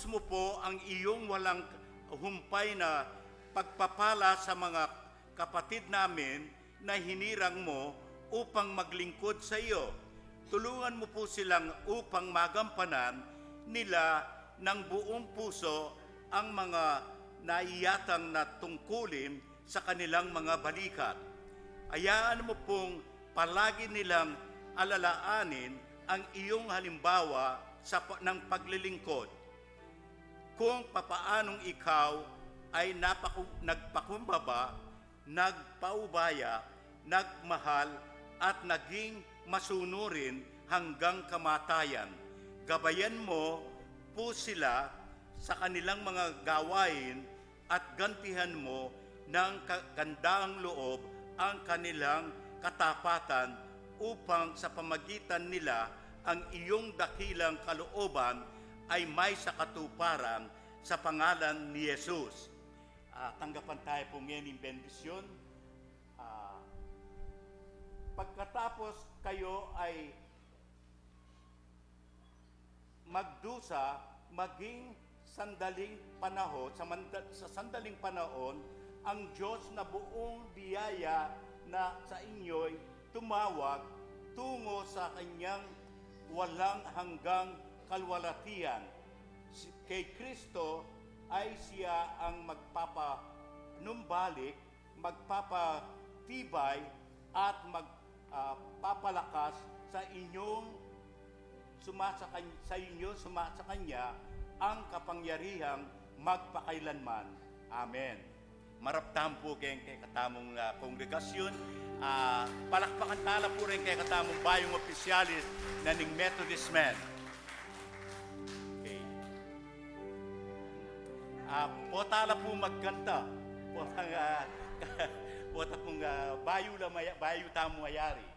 Ilubos mo po ang iyong walang humpay na pagpapala sa mga kapatid namin na hinirang mo upang maglingkod sa iyo. Tulungan mo po silang upang magampanan nila ng buong puso ang mga naiyatang na tungkulin sa kanilang mga balikat. Hayaan mo pong palagi nilang alalaanin ang iyong halimbawa ng paglilingkod. Kung papaanong ikaw ay nagpakumbaba, nagpaubaya, nagmahal at naging masunurin hanggang kamatayan. Gabayan mo po sila sa kanilang mga gawain at gantihan mo ng kagandahang loob ang kanilang katapatan upang sa pamagitan nila ang iyong dakilang kalooban ay may sakatuparan sa pangalan ni Jesus. Tanggapan tayo po ngayon ng bendisyon. Pagkatapos kayo ay magdusa, maging sandaling panahon, sa sandaling panahon, ang Diyos na buong biyaya na sa inyo'y tumawag tungo sa kanyang walang hanggang kalwalatian. Kay Kristo ay siya ang magpapanumbalik, magpapatibay at magpapalakas sa inyong sumasa kanya ang kapangyarihang magpakailanman. Amen. Maraptam po kay katamong kongregasyon. Palakpakan tala po rin kay katamong bayong opisyalis na ning Methodist man. Okay. Potala po magkanta. Pota pong bayo tamo ayari.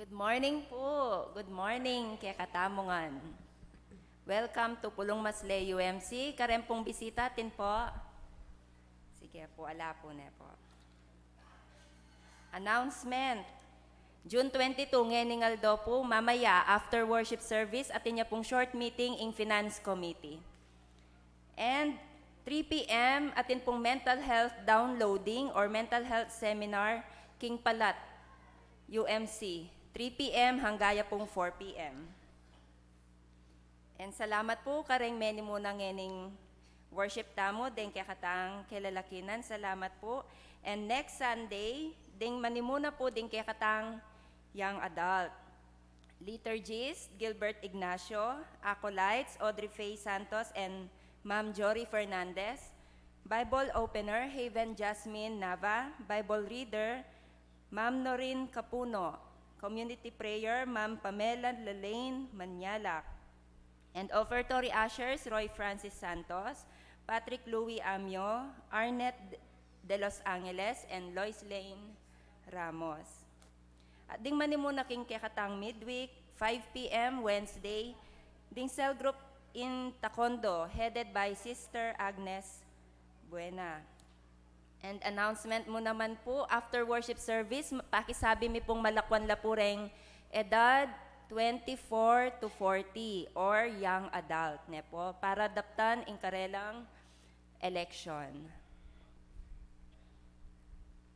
Good morning po. Good morning, kaya katamongan. Welcome to Pulong Masle UMC. Karempong bisita tin po. Sige po, ala po na po. Announcement. June 22, ngeningal do po, mamaya after worship service, atin niya pong short meeting in Finance Committee. And 3 p.m. atin pong mental health downloading or mental health seminar, King Palat, UMC. 3 p.m. hanggaya pong 4 p.m. And salamat po kareng many muna ngening worship tamo, den kaya katang kilalakinan, salamat po. And next Sunday, ding manimuna po din kaya katang young adult. Liturgist, Gilbert Ignacio, Acolytes, Audrey Faye Santos, and Ma'am Jory Fernandez. Bible opener, Haven Jasmine Nava. Bible reader, Ma'am Norin Capuno. Community prayer, Ma'am Pamela Lalaine Manyalak. And offertory ushers, Roy Francis Santos, Patrick Louis Amio, Arnett de Los Angeles, and Lois Lane Ramos. At ding manimuna king kekatang midweek, 5 p.m. Wednesday, ding cell group in Taekwondo, headed by Sister Agnes Buena. And announcement mo naman po, after worship service, pakisabi mi pong malakwan lapureng edad 24 to 40 or young adult ne po, para daptan in karelang election.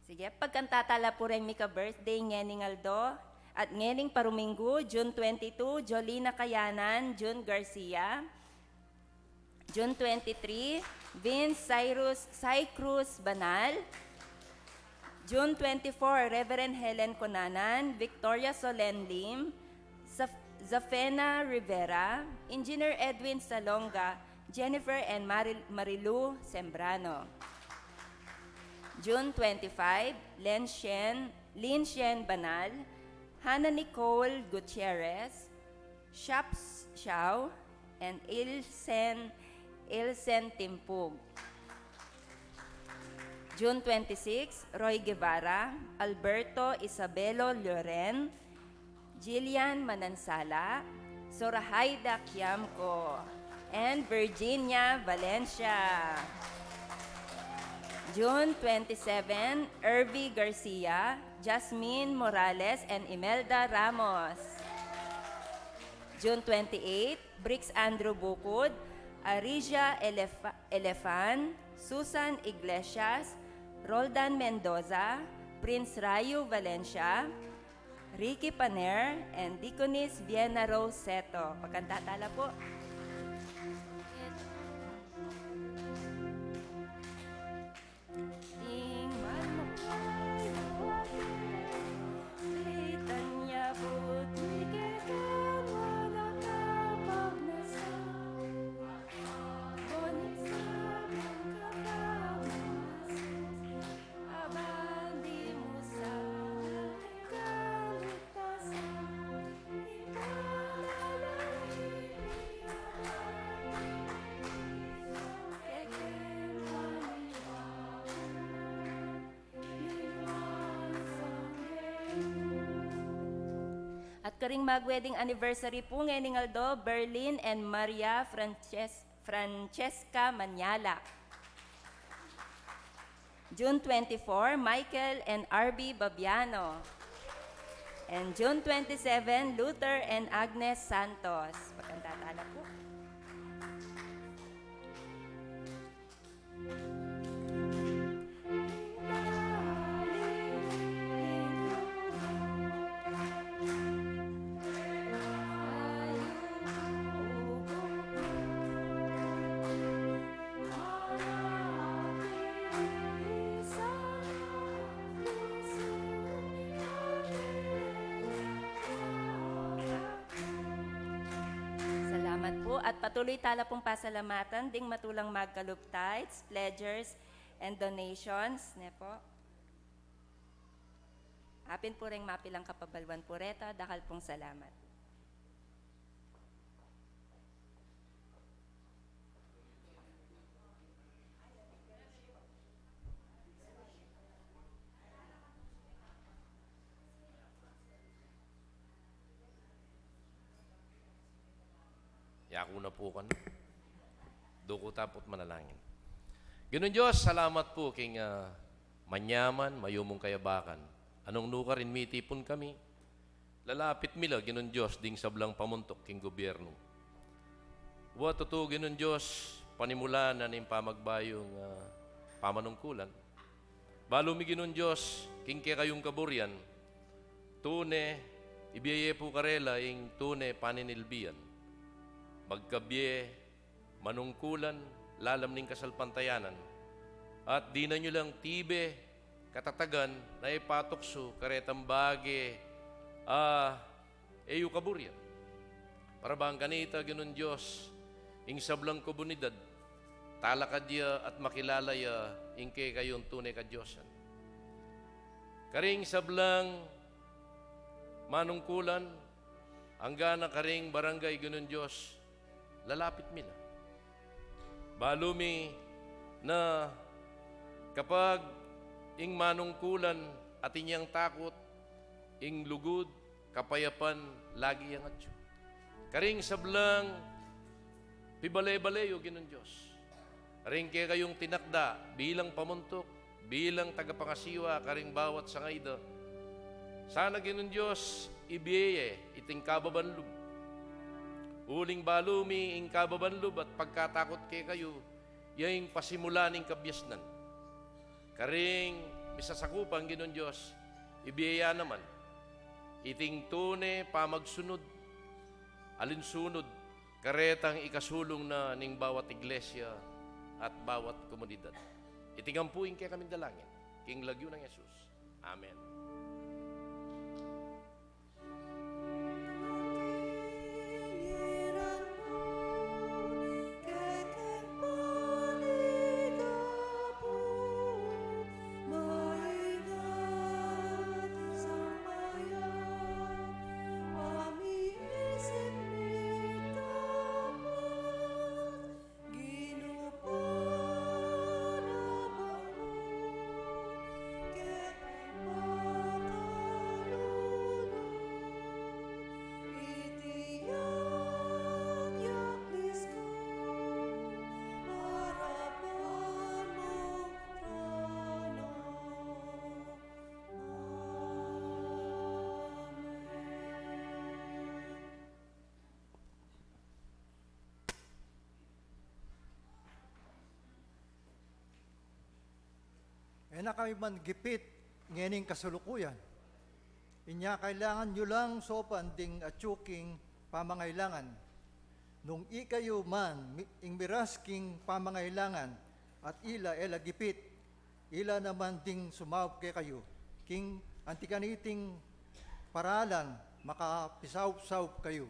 Sige, pagkantatala po rin mi ka birthday ngening Aldo at ngening Paruminggo, June 22, Jolina Kayanan, June Garcia. June 23, Vince Cycruz Banal. June 24, Reverend Helen Conanan, Victoria Solen Lim, Zafena Rivera, Engineer Edwin Salonga, Jennifer and Marilu Sembrano. June 25, Lin Shen Banal, Hannah Nicole Gutierrez, Shaps Xiao, and Ilsen Timpug. June 26, Roy Guevara, Alberto Isabelo Loren, Jillian Manansala, Sorahaida Kiamco, and Virginia Valencia. June 27, Irvi Garcia, Jasmine Morales, and Imelda Ramos. June 28, Brix Andrew Bukod, Arisia Elefan, Susan Iglesias, Roldan Mendoza, Prince Rayo Valencia, Ricky Paner, and Deaconess Vienna Rose Seto. Pagkantatala po. At karing mag-wedding anniversary po ngayon Aldo, Berlin and Maria Francesca Manyala. June 24, Michael and RB Babiano. And June 27, Luther and Agnes Santos. Pagkantatala po. Salamat po at patuloy tala pong pasalamatan ding matulang magkaluptites, pledgers, and donations. Ne po. Apin po ring mapilang kapabalwan pureta, dakal pong salamat. Yako na po ka na. Duko tapot manalangin. Ganun Diyos, salamat po king manyaman, mayumong kayabakan. Anong nuka rin mitipon kami. Lalapit mila, ganun Diyos, ding sablang pamuntok king gobyerno. Wa totoo, ganun Diyos, panimulan na ning pamagbayong pamanungkulan. Balo mi ganun Diyos, king kaya kayong kaburian, tune, ibiyaye po karela, ing tune paninilbiyan. Magkabye, manungkulan, lalam ning kasalpantayanan, at di na nyo lang tibe, katatagan, na ipatokso, karetang bage, eyo kaburyan. Para bang kanita, ganun Diyos, ing sablang komunidad, talakadya at makilalaya, ingke kayon tunay ka Diyosan. Karing sablang manungkulan, hanggang na karing barangay, ganun Diyos, lalapit mila. Balumi na kapag ing manungkulan at inyang takot, ing lugod, kapayapan, lagi yang atyo. Karing sablang pibale-baleyo ginon Diyos. Karing kaya kayong tinakda bilang pamuntok, bilang tagapangasiwa, karing bawat sangayda. Sana ginon Diyos, ibiyeye, iting kababanlub. Uling balumi, ing kababanlub at pagkatakot kay kayo, yung pasimulaning kabyasnan. Karing misasakupan ginon Diyos, ibiyaya naman, iting tune pamagsunod, alinsunod, karetang ikasulong na ning bawat iglesia at bawat komunidad. Itingampuin kay kaming dalangin, king lagyo ng Jesus. Amen. na kami man gipit ngening kasulukuyan. Inya kailangan nyo lang sopan ding atsuking pamangailangan. Nung ikayo man ing mirasking pamangailangan at ila gipit, ila naman ding sumawap kay kayo. King antikaniting paralan makapisaw-saw kayo.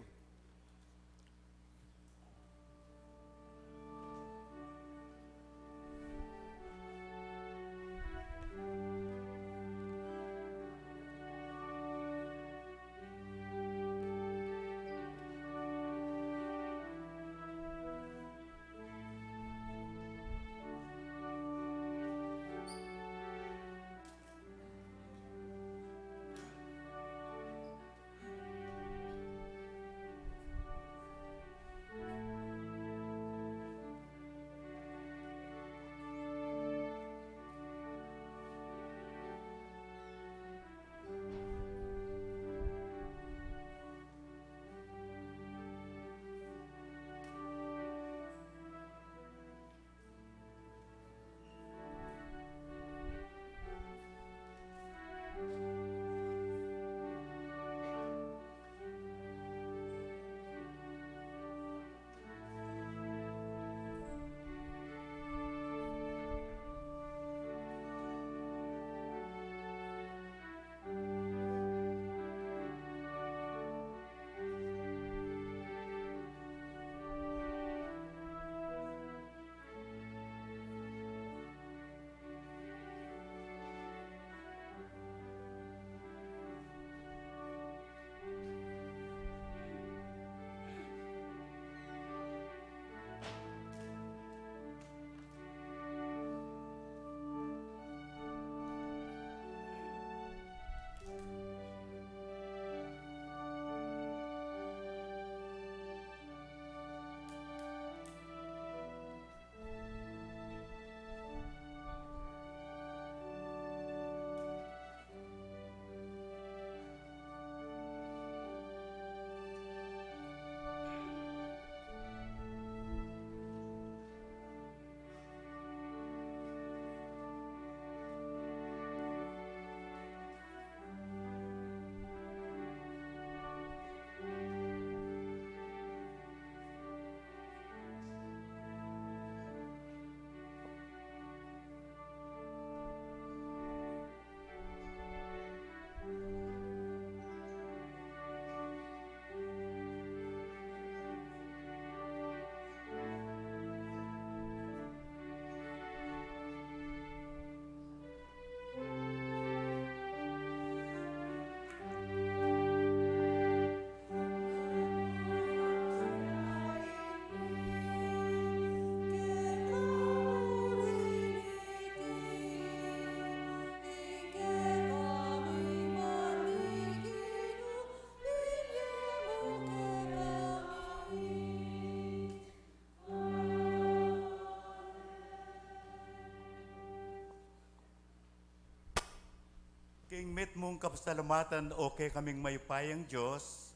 King met mong kapasalamatan, okay kaming mayupayang Diyos,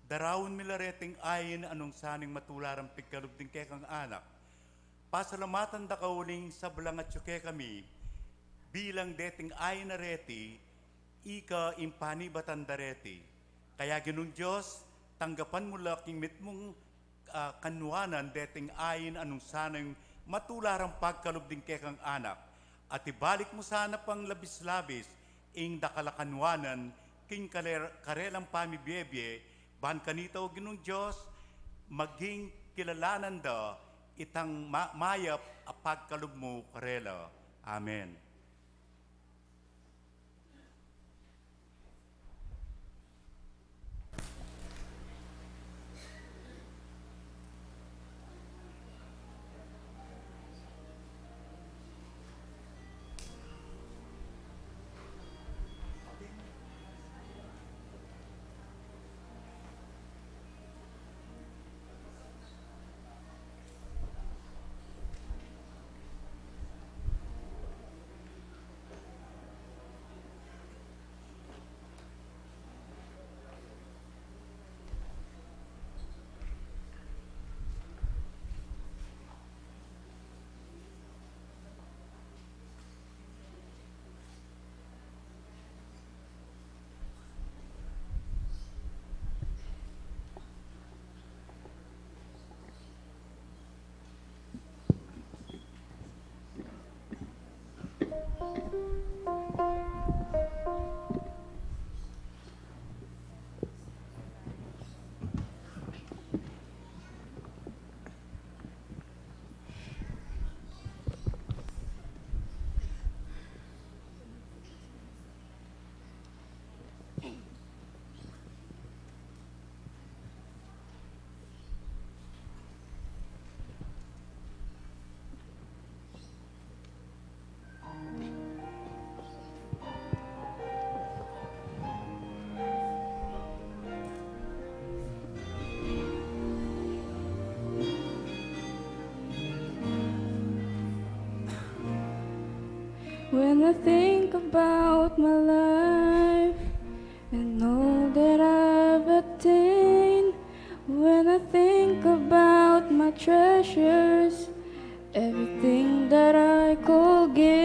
darawon milareting ayin anong saning matularan pigkalubding kay kang anak. Pasalamatan da kauling sa belang at syuke kami, bilang deting ayin na reti, ika impani batan dareti. Kaya ginong Diyos, tanggapan mo la king met mong kanwanan deting ayin anong sanang matularan pagkalubding kay kang anak. At ibalik mo sana pang labis-labis, ing dakalakanwanan, king karelang pamibiyebye, ban kanita o ginong Diyos, maging kilalanan da, itang mayap apagkalub mo karela. Amen. When I think about my life and all that I've attained, when I think about my treasures, everything that I could gain.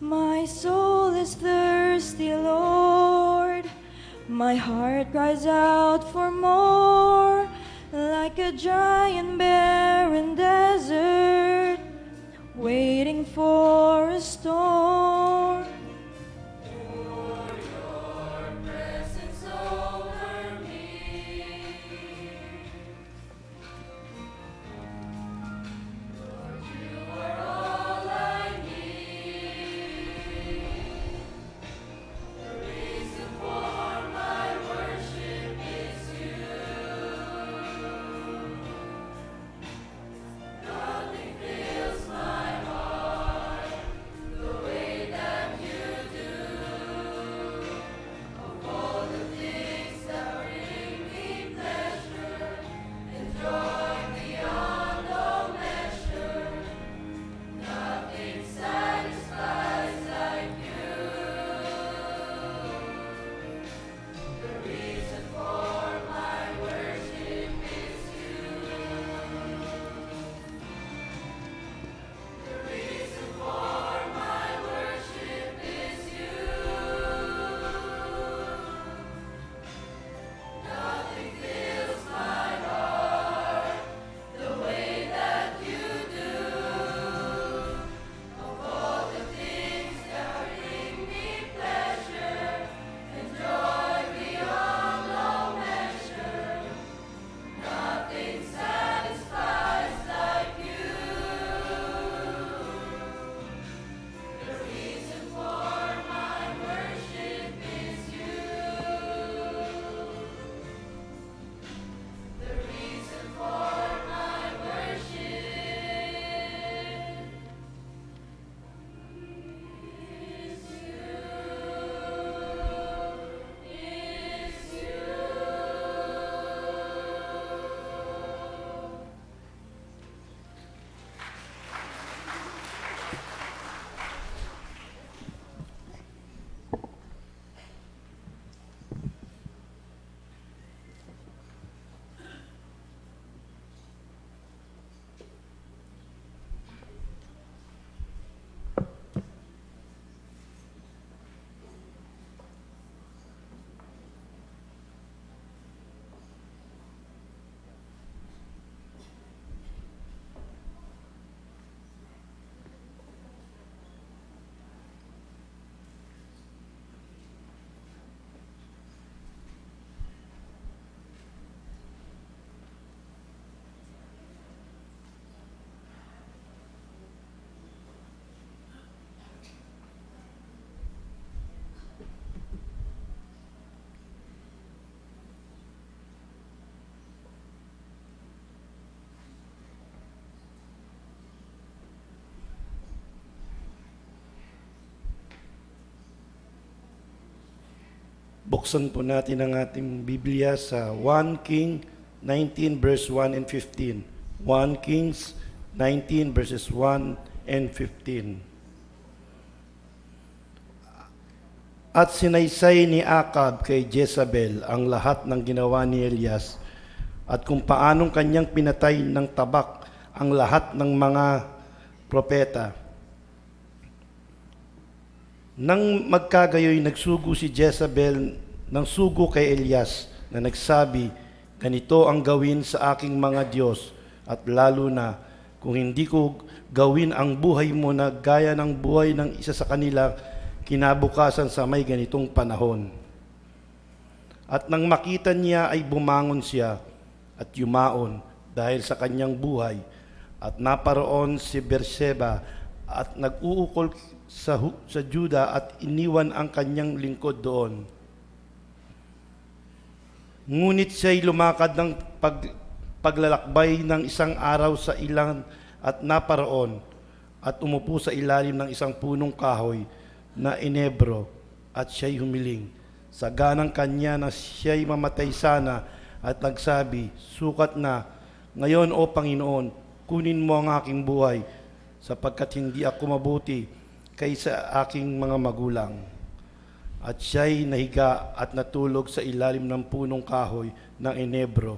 My soul is thirsty, Lord. My heart cries out for more, like a giant barren desert, waiting for a storm. Buksan po natin ang ating Biblia sa 1 King 19 verse 1 and 15. 1 Kings 19 verses 1 and 15. At sinaysay ni Acab kay Jezebel ang lahat ng ginawa ni Elias at kung paanong kanyang pinatay ng tabak ang lahat ng mga propeta. Nang magkagayoy, nagsugo si Jezebel ng sugo kay Elias na nagsabi, ganito ang gawin sa aking mga Diyos at lalo na kung hindi ko gawin ang buhay mo na gaya ng buhay ng isa sa kanila kinabukasan sa may ganitong panahon. At nang makita niya ay bumangon siya at yumaon dahil sa kanyang buhay at naparoon si Berseba at nag-uukol sa Juda at iniwan ang kanyang lingkod doon. Ngunit siya'y lumakad ng paglalakbay ng isang araw sa ilan at naparoon at umupo sa ilalim ng isang punong kahoy na inebro at siya'y humiling. Sa ganang kanya na siya'y mamatay sana at nagsabi, sukat na, ngayon o Panginoon, kunin mo ang aking buhay sapagkat hindi ako mabuti kaysa aking mga magulang. At siya'y nahiga at natulog sa ilalim ng punong kahoy ng enebro.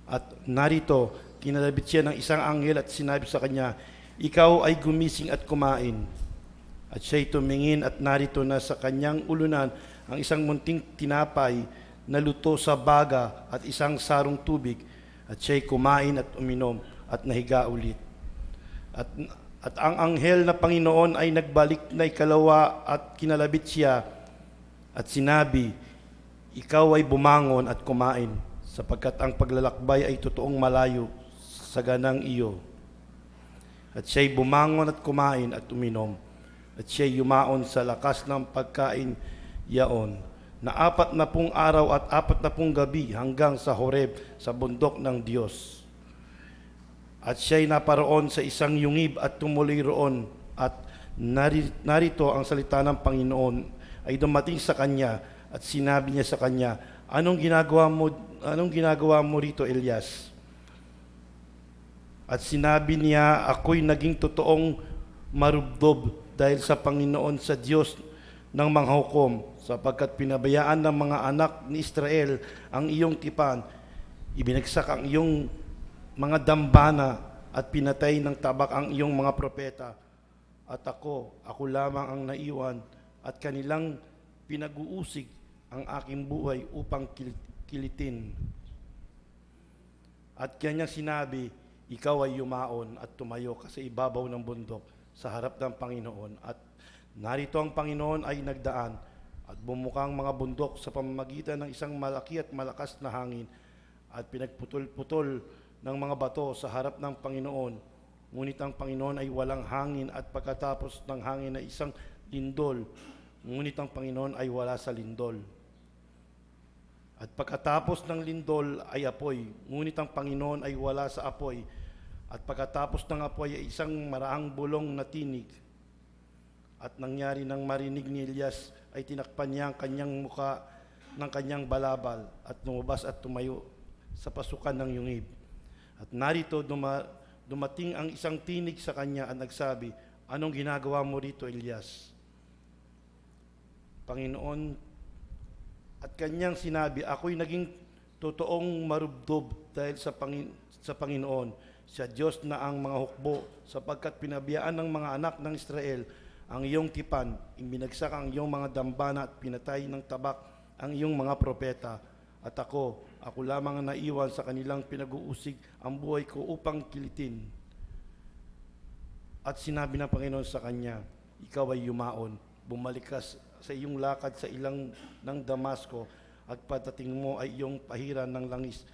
At narito, kinalabit siya ng isang anghel at sinabi sa kanya, ikaw ay gumising at kumain. At siya'y tumingin at narito na sa kanyang ulunan ang isang munting tinapay na luto sa baga at isang sarong tubig. At siya'y kumain at uminom at nahiga ulit. At ang anghel na Panginoon ay nagbalik na ikalawa at kinalabit siya at sinabi, ikaw ay bumangon at kumain sapagkat ang paglalakbay ay totoong malayo sa ganang iyo. At siya'y bumangon at kumain at uminom at siya'y yumaon sa lakas ng pagkain yaon na 40 araw at 40 gabi hanggang sa Horeb sa bundok ng Diyos. At siya'y naparoon sa isang yungib at tumuloy roon at narito ang salita ng Panginoon ay dumating sa kanya at sinabi niya sa kanya, anong ginagawa mo rito, Elias? At sinabi niya, ako'y naging totoong marubdob dahil sa Panginoon sa Diyos ng mga hukom sapagkat pinabayaan ng mga anak ni Israel ang iyong tipan, ibinagsak ang iyong mga dambana at pinatay ng tabak ang iyong mga propeta. At ako lamang ang naiwan at kanilang pinag-uusig ang aking buhay upang kilitin. At kanya sinabi, ikaw ay yumaon at tumayo ka sa ibabaw ng bundok sa harap ng Panginoon. At narito ang Panginoon ay nagdaan at bumukang mga bundok sa pamamagitan ng isang malaki at malakas na hangin at pinagputol-putol ng mga bato sa harap ng Panginoon. Ngunit ang Panginoon ay walang hangin at pagkatapos ng hangin na isang lindol. Ngunit ang Panginoon ay wala sa lindol. At pagkatapos ng lindol ay apoy. Ngunit ang Panginoon ay wala sa apoy. At pagkatapos ng apoy ay isang maraang bulong na tinig. At nangyari nang marinig ni Elias ay tinakpan niya ang kanyang muka ng kanyang balabal at lumabas at tumayo sa pasukan ng yungib. At narito dumating ang isang tinig sa kanya at nagsabi, anong ginagawa mo rito, Elias? Panginoon, at kanyang sinabi, ako'y naging totoong marubdob dahil sa Panginoon, sa Diyos na ang mga hukbo, sapagkat pinabiyaan ng mga anak ng Israel ang iyong tipan, ibinagsak ang iyong mga dambana at pinatay ng tabak ang iyong mga propeta. At ako lamang ang naiwan sa kanilang pinag-uusig ang buhay ko upang kilitin. At sinabi ng Panginoon sa kanya, ikaw ay yumaon, bumalik ka sa iyong lakad sa ilang ng Damasco at patating mo ay iyong pahiran ng langis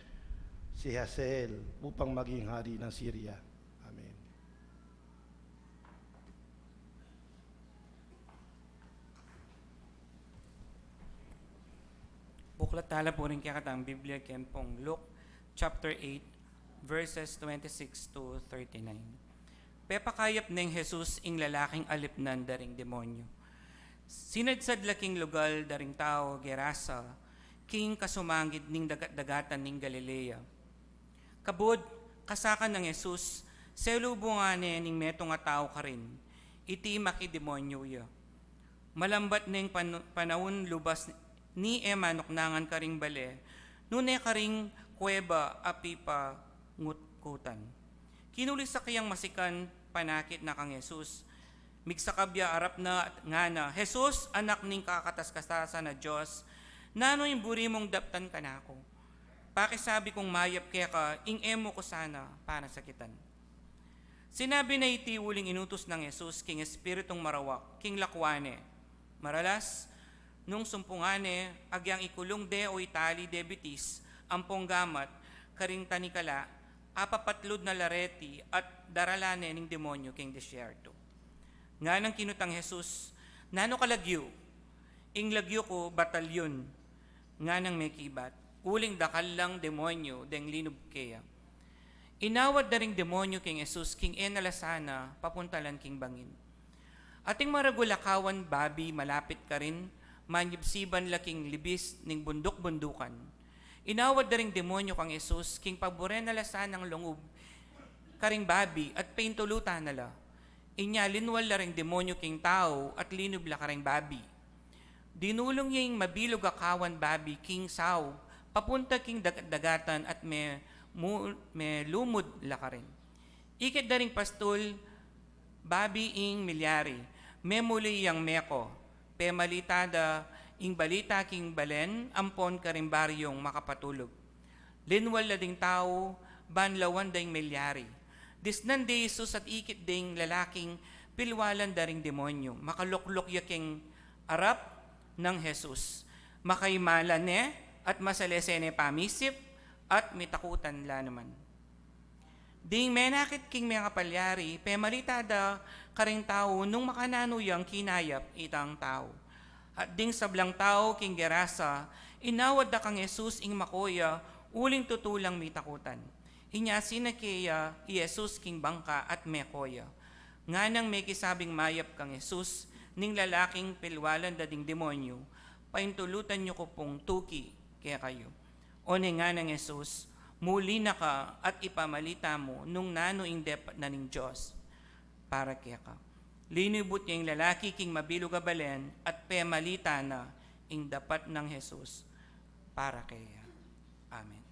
si Hazael upang maging hari ng Syria. Amen. Buklat tala po rin kaya katang Biblia ken pong Luke chapter 8 verses 26 to 39. Pepakayap ning Jesus ing lalaking alipnan daring demonyo. Sinadsad laking lugal daring tao Gerasa, king kasumangid ning dagat-dagatan ning Galilea. Kabod, kasakan ng Jesus, selubungane ning metong nga tao ka rin, iti makidemonyo ya. Malambat ning panahon lubas ni Ema nuknangan karing bale, nune karing kuweba api pa ngutkutan. Kinulis sa kayang masikan panakit na kang Jesus, migsakabya arap na nga na, Jesus, anak ning kakataskasasa na Diyos, nano yung buri mong daptan ka na ako. Pakisabi kong mayap kaya ka, ing emo ko sana para sakitan. Sinabi na iti uling inutos ng Jesus, king espiritong marawak, king lakwane. Maralas, nung sumpungane, agyang ikulong de o itali debitis, ampong gamat, karing tanikala, apapatlod na lareti at daralane ning demonyo king desyerto. Nga nang kinutang Jesus, nano kalagyo? Ing lagyo ko batalyon, nga nang may kibat, uling dakal lang demonyo, deng linub kaya. Inawad na ring demonyo king Jesus, king enalasana, papuntalan king bangin. Ating maragulakawan babi, malapit ka rin, manyibsiban laking libis ning bundok-bundukan. Inawad na ring demonyo kang Jesus, king paboren nalasanang lungub, karing babi at paintulutan nala. Inya linwal la ring demonyo king tao at linubla ka ring babi. Dinulong yung mabilog akawan babi king saw, papunta king dagatan at may lumod la ka rin. Ikit da ring pastol, babi ing milyari, may muli yang meko, pe malitada ing balita king balen, ampon ka rin baryong makapatulog. Linwal la ding tao, banlawan da ing milyari. Disnan de Jesus at ikit ding lalaking pilwalan daring demonyo, makaluklok yaking arap ng Jesus, makaimalane at masalesene pamisip at mitakutan la naman. Ding menakit king mga kapalyari, pe malitada karing tao nung makananuyang kinayap itang tao. At ding sablang tao king Gerasa, inawad da kang Jesus ing makoya, uling tutulang mitakutan. Inya sinakeya Jesus king bangka at mekoya. Nga nang may kisabing mayap kang Jesus, ning lalaking pilwalan dading demonyo, paintulutan nyo ko pong tuki kaya kayo. O nga ng Jesus, muli na ka at ipamalita mo nung nano ing depat na ning Diyos para kaya ka. Linibot niya yung lalaki king mabilog balen at pemalita na ing dapat ng Jesus para kaya. Amen.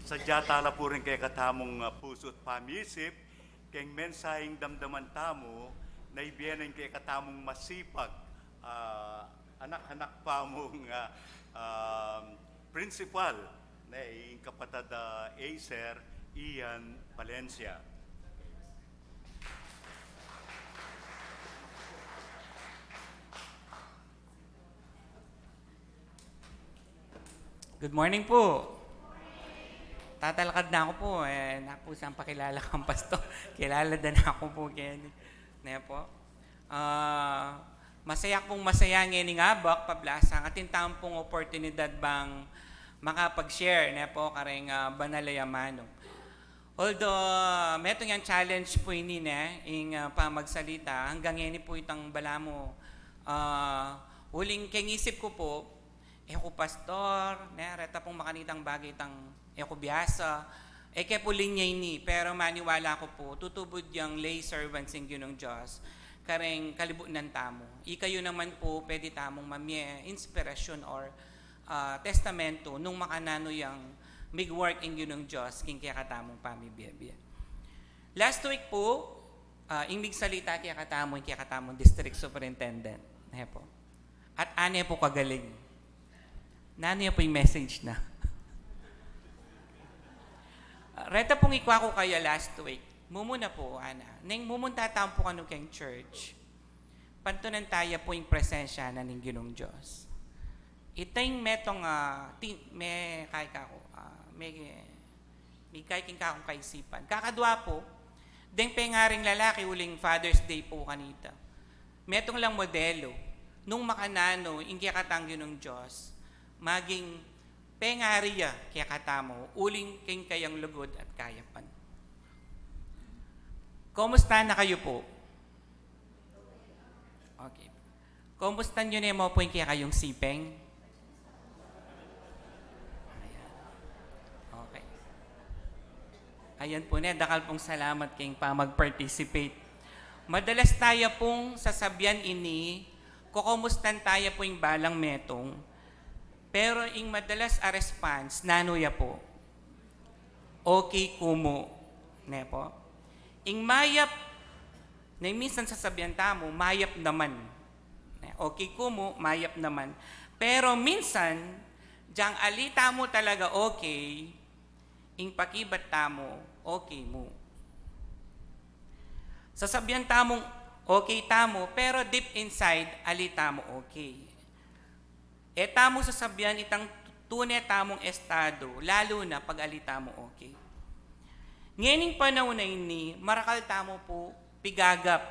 Sadya tala po rin kay katamong puso at pamisip, kay mensaheng damdaman tamo, na ibiyanan kay katamong masipag, anak-anak pa mong principal na iyong kapatid Acer Ian Valencia. Good morning po. Tatalakad na ako po. Napusang pakilala kang pasto. Kilala din ako po, Kenny. Ne po. Masaya pong masaya ngayon nga bak pablasang atin tampong oportunidad bang makapag-share ne po kareng banalayamano. Although metong yung challenge po ini ing pamagsalita hanggang ngayon po itang balamo. Huling kengisip ko po eko pastor, reta pong makanitang bagay itang eko biyasa, eke po linya ini, pero maniwala ko po, tutubod yung lay servants ng Ginong Diyos, kareng kalibutan tamo. Ikayo naman po, pwede tamong mamye, inspirasyon or testamento, nung makanano yung mig-work in Ginong Diyos, king kaya katamong pamibiyabia. Last week po, inglig salita kaya katamong district superintendent. Po. At ane po kagaling. Nano po yung message na. Reta pong ikwa ko kayo last week. Mumuna po, ana. Nang mumunta tayo po kanu kayong church, pantunan tayo po yung presensya na ng Ginong Diyos. Itay metong, may kay kako, may kay king kakong kaisipan. Kakadwa po, deng pengaring lalaki uling Father's Day po kanita. Metong lang modelo, nung makanano, ingkya katang Ginong Diyos, maging pengariya kaya katamo, uling king kayang lugod at kayapan. Kumusta na kayo po? Okay. Kumusta nyo na mo po yung kaya kayong sipeng? Ayan. Okay. Ayan po na, dakal pong salamat kayong pa mag-participate. Madalas tayo pong sasabyan ini, kukumustan tayo po yung balang metong, pero ing madalas a response, nanuya po. Okay kumo. Ne po. Ing mayap, na minsan sasabihan tamo, mayap naman. Okay kumo, mayap naman. Pero minsan, diyang alita mo talaga okay, ing pakibat tamo, okay mo. Sasabihan tamong okay tamo, pero deep inside, alita mo okay. Tamo sasabihan itang tunay tamong estado, lalo na pag alita mo okay. Ngayon panahon na ini, marakal tamo po pigagap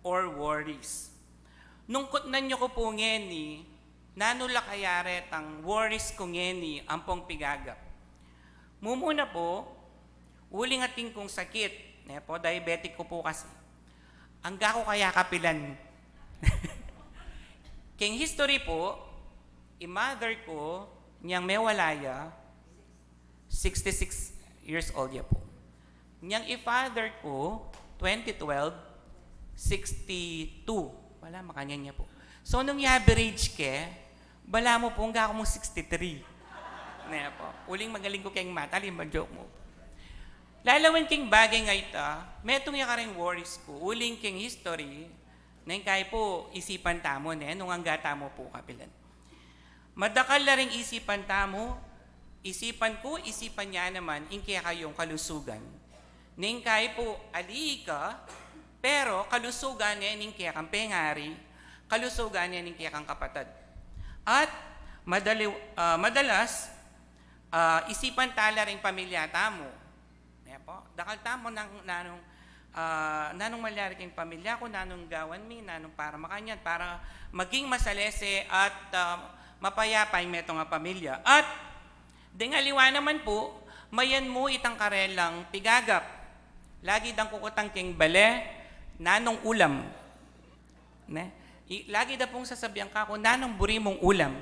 or worries. Nung kutnan nyo ko po ngeni, nanula kayare tang worries ko ngeni ang pong pigagap. Mumuna po, uling ating kong sakit, po, diabetic ko po kasi. Ang gako kaya kapilan. King history po, i-mother ko, niyang mewalaya, 66 years old ya po. Niyang i-father ko, 2012, 62. Wala, makanya niya po. So, nung i-average ke, bala mo po, hanggang ako mo 63. Naya po. Uling magaling ko kayong mata, alim joke mo. Lalawan king bagay nga ita, metong yakaring worries ko, uling king history, nang kaya po isipan tamo, nung hangga tamo po kapilan. Madakal na rin isipan tamo, isipan ko, isipan niya naman, kaya kayong kalusugan. Ning kaya po ali ka, pero kalusugan niya ning kaya kang pengari, kalusugan niya ning kaya kang kapatid. At madalas, isipan tala rin pamilya tamo. Po, dakal tamo nanong malyari kayong pamilya ko, nanong gawan mi, nanong para makanyan, para maging masalese at mapayapay meto nga pamilya. At dengaliwa naman po, mayan mo itang karelang pigagap. Lagi dang kukutang king bale, nanong ulam. Lagi da pong sasabihan ka ko, nanong buri mong ulam.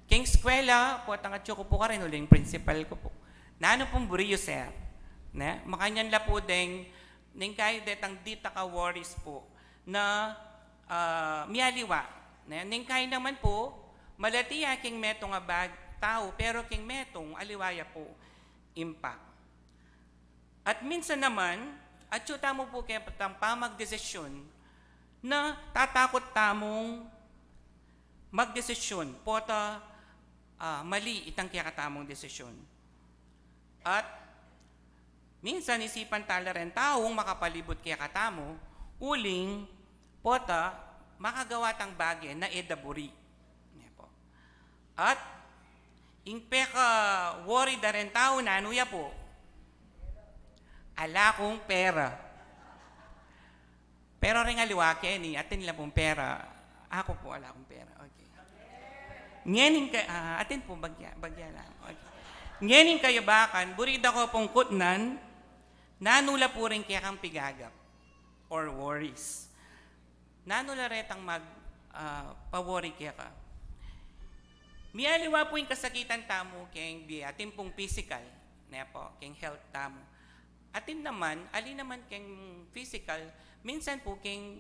King eskwela, po tangatyo ko po ka rin, uling principal ko po. Nanong pong buri yo, sir. Makanyan la po deng, ning kayo detang dita ka worries po, na miyaliwa. Ning kayo naman po, malatiya king metong abag tao, pero king metong aliwaya po. impact. At minsan naman, at yung tamo po kaya patang pamagdesisyon na tatakot tamong magdesisyon, pota mali itang kaya katamong desisyon. At minsan isipan tala rin taong makapalibot kaya katamo, uling pota makagawa tang bagay na edaburi. At ing peka worry da rin tao na anuya po, ala kong pera. Pero rin aliwake ni atin nila pong pera. Ako po ala kong pera. Okay. Ngening ka, atin po bagya lang. Okay. Ngening kayo bakan, burida ko pong kutnan, nanula po rin kaya kang pigagap or worries. Nanula retang pa-worry kaya ka. Mialiwa po yung kasakitan tamo kayong atin pong physical, na po, kayong health tamo. Atin naman, alin naman kayong physical, minsan po kayong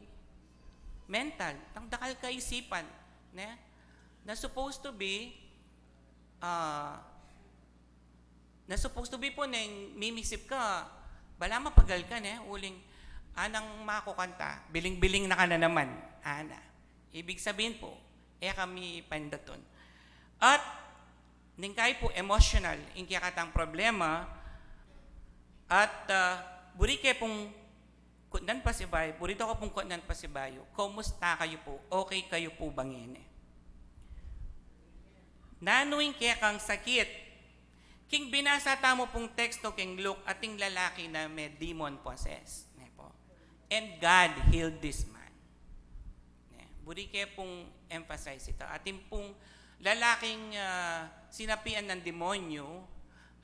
mental, tang dakal kaisipan, na supposed to be po neng mimisip ka, bala mapagal ka, uling anang makukanta, biling-biling na ka na naman, ana. Ibig sabihin po, kami pandaton. At, ningkay po emotional, kaya katang problema, at burike pong kutnan pa si Bayo, burito ko pong kutnan pa si Bayo, kumusta kayo po? Okay kayo po bangin? Nanuing kaya kang sakit, king binasa tamo pong teksto king Luke ating lalaki na may demon possessed. And God healed this man. Burike pong emphasize ito. Ating pong lalaking sinapian ng demonyo,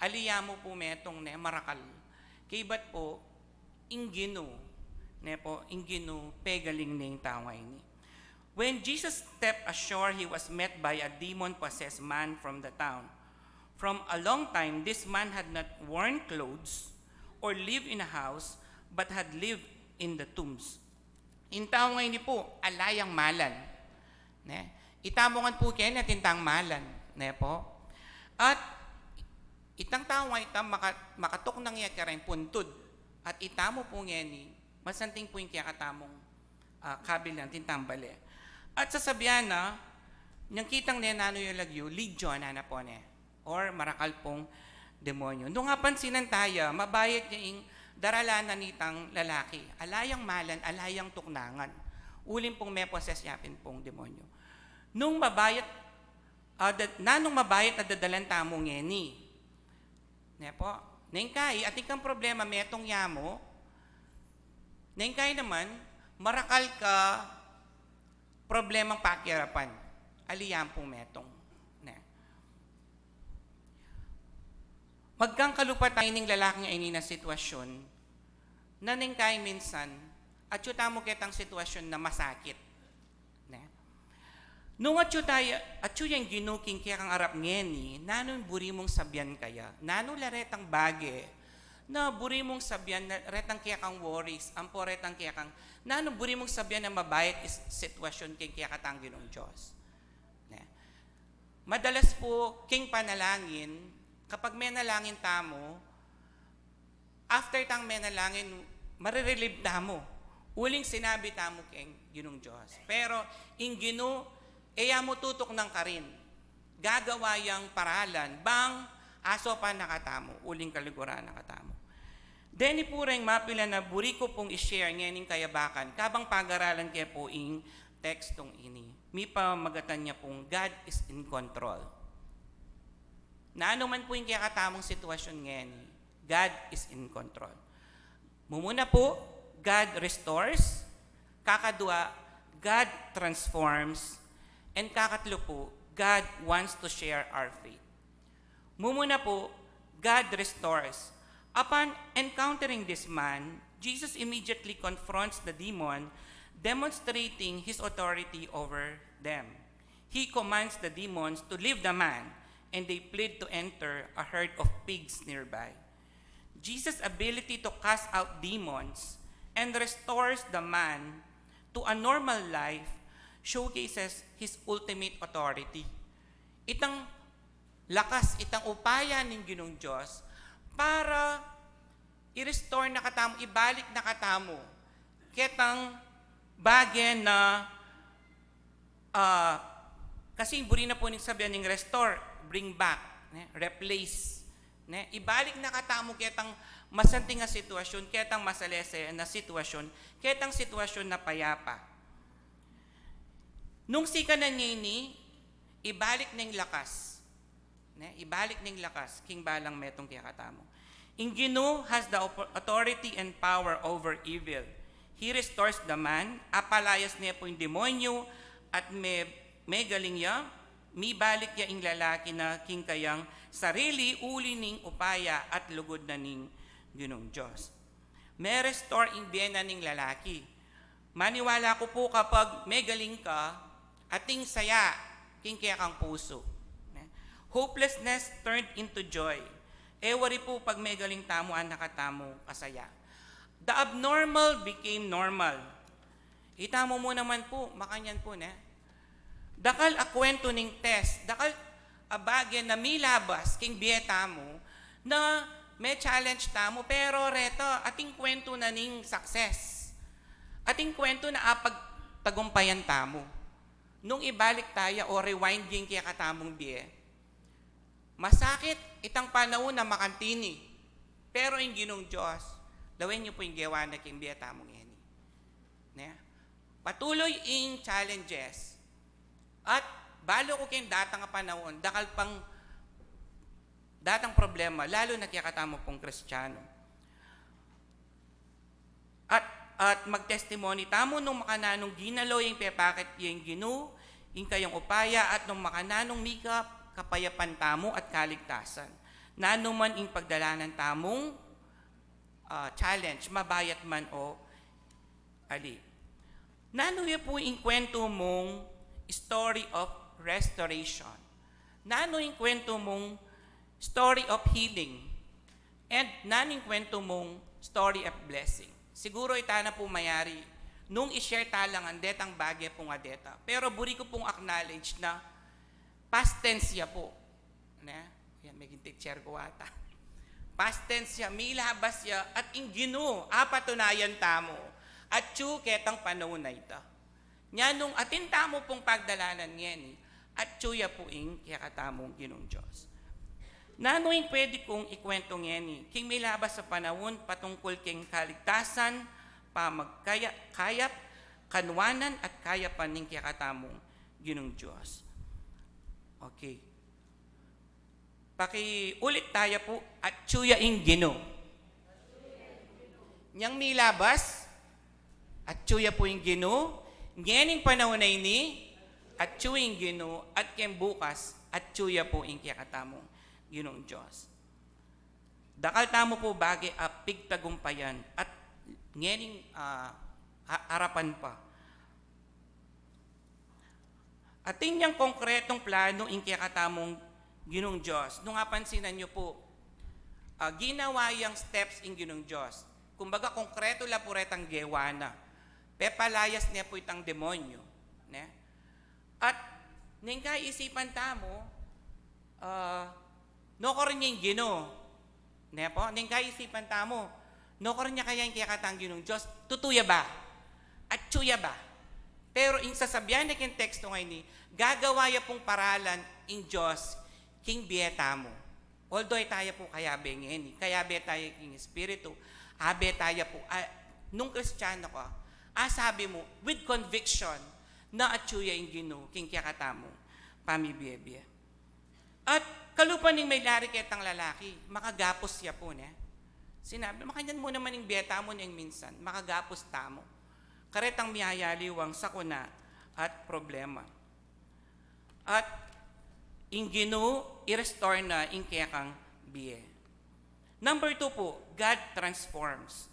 aliyamo po metong marakal. Kay ba't po, ingino, pegaling na yung taway ni. When Jesus stepped ashore, he was met by a demon-possessed man from the town. From a long time, this man had not worn clothes or lived in a house, but had lived in the tombs. In taway ni po, alayang malan. Itamongan po kayo na tintang malan. Po. At itang tao nga itang makatok nang iya karang puntod. At itamo po nga ni, masanting po yung kaya katamong kabilang tintang bali. At sasabihan na, niyang kitang nenano yung lagyo, legion na po ne, or marakal pong demonyo. Nung nga pansinan tayo, mabayad niya yung daralanan nitang lalaki. Alayang malan, alayang tuknangan. Uling pong may possess yapin pong demonyo. Nung mabayat, nanong mabayat na dadalan tamong ngeni. Po, nengkay, at ikang problema, metong yamo, nengkay naman, marakal ka, problemang pakirapan. Aliyam pong metong. Magkang kalupat tayo ng lalaking ay na sitwasyon na nengkay minsan at yung tamo kitang sitwasyon na masakit. Nung at yung ginuking kaya kang arap ngeni, nanon buri mong sabyan kaya, nanon laretang bage, na buri mong sabyan na retang kaya kang worries, ampo retang kaya kang, nanon buri mong sabyan na mabayat is sitwasyon kaya katang ginong Diyos. Madalas po, king panalangin, kapag may nalangin tamo, after tang may nalangin, marirelieve tamo. Uling sinabi tamo king ginong Diyos. Pero, ing gino, mo tutok ng karin. Gagawa yung paralan, bang aso pa nakatamo, uling kaliguran nakatamo. Deni po rin mapila na buri ko pong i-share ngayon kayabakan, kabang pag-aralan kaya po ing tekstong ini. Mi pa magatan niya pong God is in control. Na ano man po yung kaya katamong sitwasyon ngayon, God is in control. Mumuna po, God restores. Kakadua, God transforms. And kakatlo po, God wants to share our faith. Mumuna po, God restores. Upon encountering this man, Jesus immediately confronts the demon, demonstrating his authority over them. He commands the demons to leave the man, and they plead to enter a herd of pigs nearby. Jesus' ability to cast out demons and restores the man to a normal life showcases his ultimate authority. Itang lakas, itang upaya ng Ginong Diyos, para i-restore na katamo, ibalik na katamo. Ketang bagay na kasi buri na po ning sabihan ning restore, bring back, replace. Ibalik na katamo ketang masanting nga sitwasyon, ketang masalese na sitwasyon, ketang sitwasyon na payapa. Nung sika na nini, ibalik ning lakas. Ibalik ning lakas, king balang metong kaya katamo. In Ginoo has the authority and power over evil. He restores the man, apalayas niya po yung demonyo, at may galing ya, may balik ya ing lalaki na king kayang sarili, uli ning upaya at lugod na ning Ginoong Diyos. May restore ing biyena ning lalaki. Maniwala ko po kapag may galing ka, ating saya, king kaya kang puso. Hopelessness turned into joy. Wari po pag may galing tamo, nakatamo, kasaya. The abnormal became normal. Itamo mo naman po, makanyan po na. Dakal akwento ning test, dakal abagyan na milabas king bieta mo na may challenge tamo, pero reto, ating kwento na ning success. Ating kwento na apag tagumpayan tamo. Nung ibalik tayo o rewind yung kaya katamong biye, masakit itang panahon na makantini. Pero yung Ginong Diyos, lawin niyo po yung gawa na king bieta mong yan. Patuloy in challenges. At balo ko kayong datang panahon, dakal pang datang problema, lalo na kiyakatamo pong Kristiyano. At magtestimony tamo nung makananong ginalo yung pepakit yung Ginoo, yung kayong upaya, at nung makananong mikap, kapayapan tamo at kaligtasan. Nanuman yung pagdalanan tamong challenge, mabayat man o ali. Nanuya po yung kwento mong story of restoration. Nano yung kwento mong story of healing. And nano yung kwento mong story of blessing. Siguro itana po mayari nung i-share talang ang detang bagay pong adeta. Pero buri ko pong acknowledge na past tense ya po. Yan, may gintik-share ko ata. Past tense ya, milabas ya, at in Ginoo, apatunayan tamo. At ketang panahon na ito. Nya nung atinta mo pong pagdalanan niyan, at ya po ing kakatamong Ginoong Diyos. Nanuing pwede kong ikwento niyan, king may labas sa panahon patungkol king kaligtasan, pamagkayap, kanwanan at kayapan ning kakatamong Ginoong Diyos. Okay. Pakiulit tayo po, at ya ing Ginoo. Nyang may labas, at ya po ing Ginoo, ngayon panahon na ini, at yung Ginoo, at kem bukas, at ya po ing kakatamong Ginoong Diyos. Dakal tamo po bagay pigtagumpayan, at ngayon harapan pa. At yung konkretong plano ing kakatamong Ginoong Diyos, nung apansinan nyo po, ginawa yung steps ing Ginoong Diyos. Kumbaga, konkreto la po retang gewana. Pepalayas niya po itang demonyo. At ning kaisipan tamo, no ko rin yung Ginoo. Ning kaisipan tamo, no ko rin niya kaya yung kiyakatang Ginoong Diyos, tutuya ba? At tsuya ba? Pero yung sasabihan na king teksto ngayon, gagawa ya pong paralan in Diyos, king bieta mo. Although tayo po kayabe ngayon, kayabe tayo king Espiritu, abe tayo po, nung Kristiyano ko, sabi mo, with conviction, na atsuya yung Ginoo, king kiyakatamo, pamibiyebye. At kalupan ng may lari ketang lalaki, makagapos siya po na. Sinabi, makanyan mo naman yung biyeta mo niyang minsan, makagapos tamo. Karetang miyayaliwang sakuna at problema. At yung Ginoo, i-restore na yung kiyakang biye. Number 2 po, God transforms.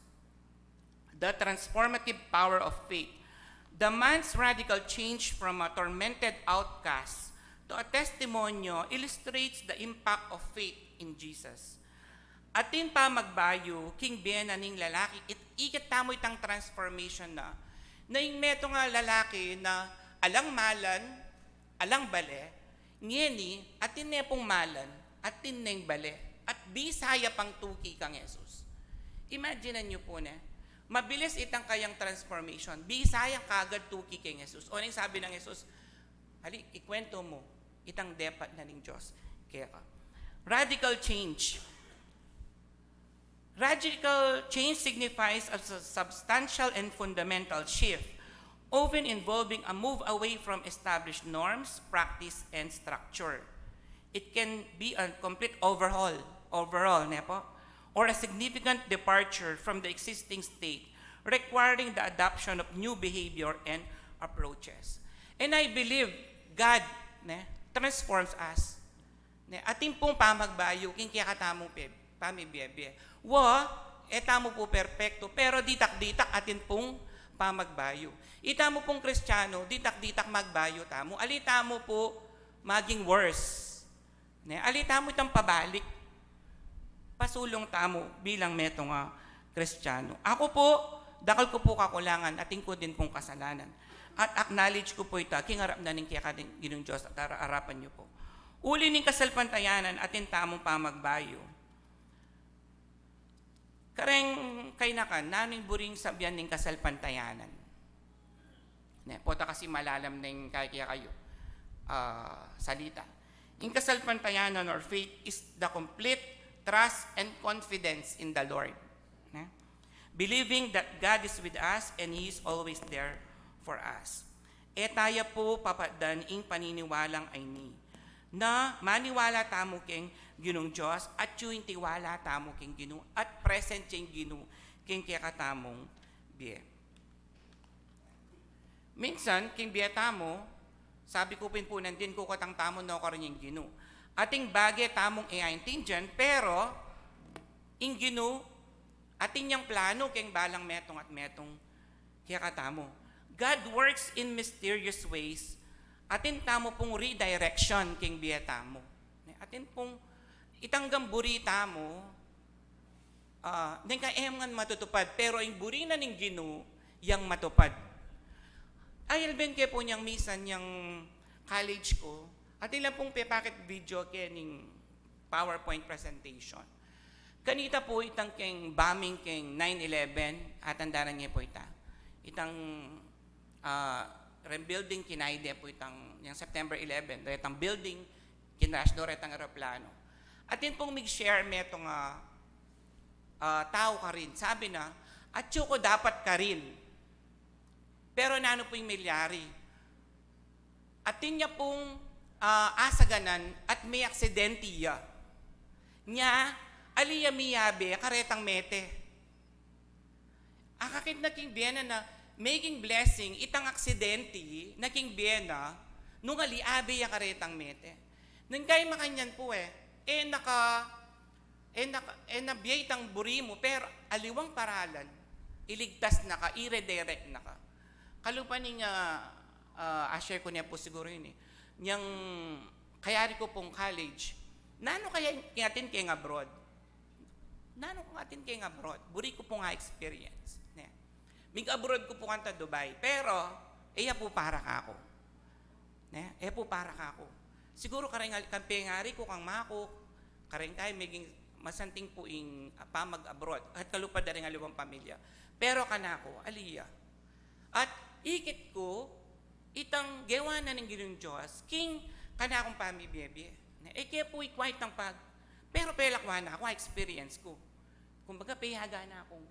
The transformative power of faith. The man's radical change from a tormented outcast to a testimonyo illustrates the impact of faith in Jesus. Atin pa magbayo, king bena ning lalaki, ikat tamo itang transformation na yung meto nga lalaki na alang malan, alang bale, ngeni, atin ne pong malan, atin neng bale. at Bisaya pang tuki kang Jesus. Imagine niyo po na, mabilis itang kayang transformation. Bisaya kagad tuki kay Jesus. O nang sabi ng Jesus, hali, ikwento mo, itang depat na ng Diyos. Kaya ka. Radical change. Radical change signifies a substantial and fundamental shift, often involving a move away from established norms, practice, and structure. It can be a complete overhaul, nepo, or a significant departure from the existing state, requiring the adoption of new behavior and approaches. And I believe God transforms us. Ating pong pamagbayo, king kaya katamong pamibiyebe. Etamo po perpekto, pero ditak-ditak atin pong pamagbayo. Itamo pong Kristiyano, ditak-ditak magbayo tamo. Alitamo po maging worse. Alitamo itang pabalik. Pasulong tamo bilang metong Kristiyano. Ako po, dakal ko po kakulangan, ating ko din pong kasalanan. At acknowledge ko po ito, kingarap na ning kaya kading ginong Diyos at arapan niyo po. Uli ning kasalpantayanan atin tamong pamagbayo. Kareng kay nakan, naning buring sabyan ning kasalpantayanan. Pota kasi malalam ning kaya kayo salita. In kasalpantayanan or faith is the complete trust and confidence in the Lord. Believing that God is with us and He is always there for us. Tayo po papadan ing paniniwalang ay ni, na maniwala tamo keng Ginong Diyos at yung tiwala tamo keng Ginoo at present yung Ginoo keng kaya katamong biye. Minsan, king biya tamo, sabi ko pinpunan din ko katang tamo na ko rin yung Ginoo. Ating bagay tamong i-intindihan, pero yung Ginoo, ating yung plano keng balang metong at metong kaya katamo. God works in mysterious ways. Atin tamo pong redirection king biya tamo. Atin pong itanggam burita mo, nang kaemangan matutupad, pero yung buri na ning Ginoo, yang matupad. Ayal ben ke po niyang misan niyang college ko, at ilang pong packet video ke ning PowerPoint presentation. Kanita po itang keng bombing keng 9/11, at andaran niya po itang rebuilding kinaide po itang yung September 11, retang building, kinrash do retang aeroplano. At yun pong mag-share metong tao ka rin. Sabi na, at ko dapat ka rin. Pero nano po yung milyari. At yun niya pong asaganan at may aksidentiya. Nya, aliya miyabe, karetang mete. Akakit na king biyena na making blessing, itang aksidenti, na king biyena, nung aliabe ya karetang mete. Nung kayo makanyan po nabiyay tang buri mo, pero aliwang paralan, iligtas na ka, i-redirect na ka. Kalupa niya, share ko niya po siguro yun niyang kayari ko pong college, nano kaya atin kaya nga abroad? Nano kung atin kaya nga abroad? Buri ko po nga experience. Mig-abroad ko po kanta Dubai, pero, po para ka ako. Po para ka ako. Siguro kareng kampengari ko kang mako, kareng kay maging masanting po ing pamag-abroad at kalupad na rin aliwang pamilya. Pero kanako, aliya. At ikit ko, itang gawa na ng Ginong Diyos, king kanakong pamibiyebe. Kaya po quite ng pag, pero pelakwa na ako, experience ko. Kumbaga, payaga na akong,